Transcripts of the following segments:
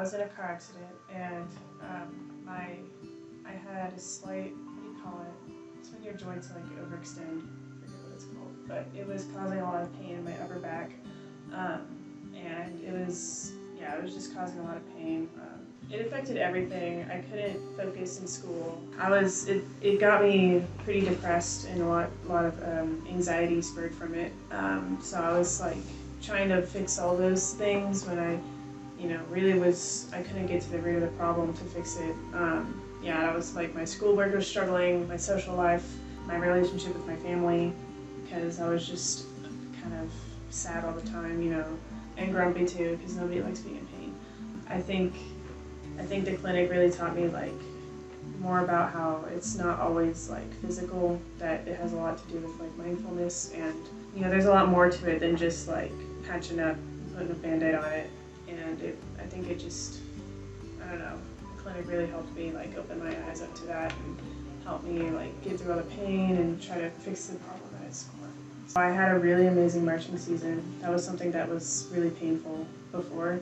was in a car accident, and I had a slight, what do you call it? It's when your joints like overextend. I forget what it's called, but it was causing a lot of pain in my upper back, and it was just causing a lot of pain. It affected everything. I couldn't focus in school. It got me pretty depressed, and a lot of anxiety spurred from it. So I was like trying to fix all those things when I couldn't get to the root of the problem to fix it. I was like, my schoolwork was struggling, my social life, my relationship with my family, because I was just kind of sad all the time, and grumpy too, because nobody likes being in pain. I think the clinic really taught me like more about how it's not always like physical, that it has a lot to do with like mindfulness, and there's a lot more to it than just like patching up, putting a band-aid on it. And I think it just, I don't know, the clinic really helped me like open my eyes up to that and help me like get through all the pain and try to fix the problem at its core. So I had a really amazing marching season. That was something that was really painful before,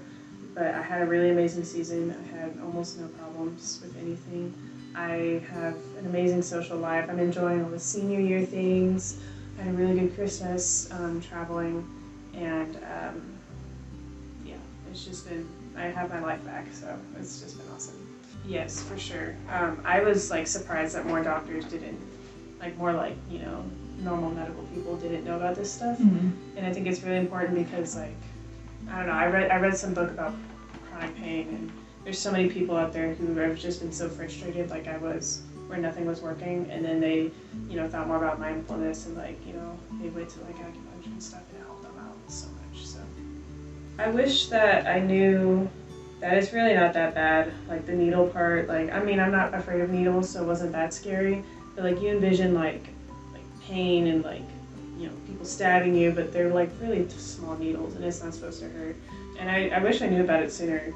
but I had a really amazing season. I had almost no problems with anything. I have an amazing social life. I'm enjoying all the senior year things. I had a really good Christmas traveling, and it's just been, I have my life back, so it's just been awesome. Yes, for sure. I was like surprised that more doctors didn't, like more like, normal medical people didn't know about this stuff. Mm-hmm. And I think it's really important because like, I don't know, I read some book about chronic pain, and there's so many people out there who have just been so frustrated like I was, where nothing was working, and then they, thought more about mindfulness, and like, they went to like acupuncture and stuff, and it helped them out so much. So I wish that I knew that it's really not that bad, like the needle part. Like, I mean, I'm not afraid of needles, so it wasn't that scary, but like you envision like pain and like, people stabbing you, but they're like really small needles, and it's not supposed to hurt. And I wish I knew about it sooner,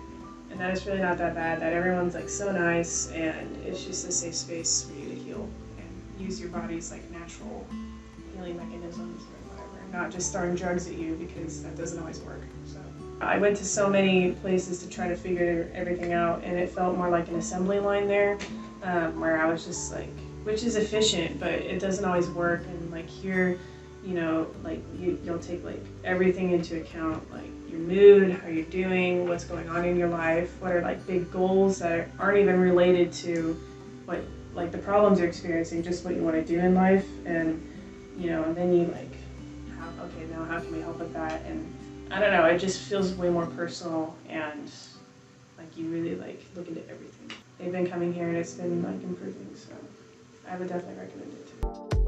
and that it's really not that bad, that everyone's like so nice, and it's just a safe space for you to heal and use your body's like natural healing mechanisms or whatever, not just throwing drugs at you, because that doesn't always work. So I went to so many places to try to figure everything out, and it felt more like an assembly line there, where I was just like, which is efficient, but it doesn't always work. And like here, like you'll take like everything into account, like your mood, how you're doing, what's going on in your life, what are like big goals that aren't even related to what like the problems you're experiencing, just what you want to do in life. And and then you like, now how can we help with that? And I don't know, it just feels way more personal, and like you really like look into everything. They've been coming here and it's been like improving, so I would definitely recommend it too.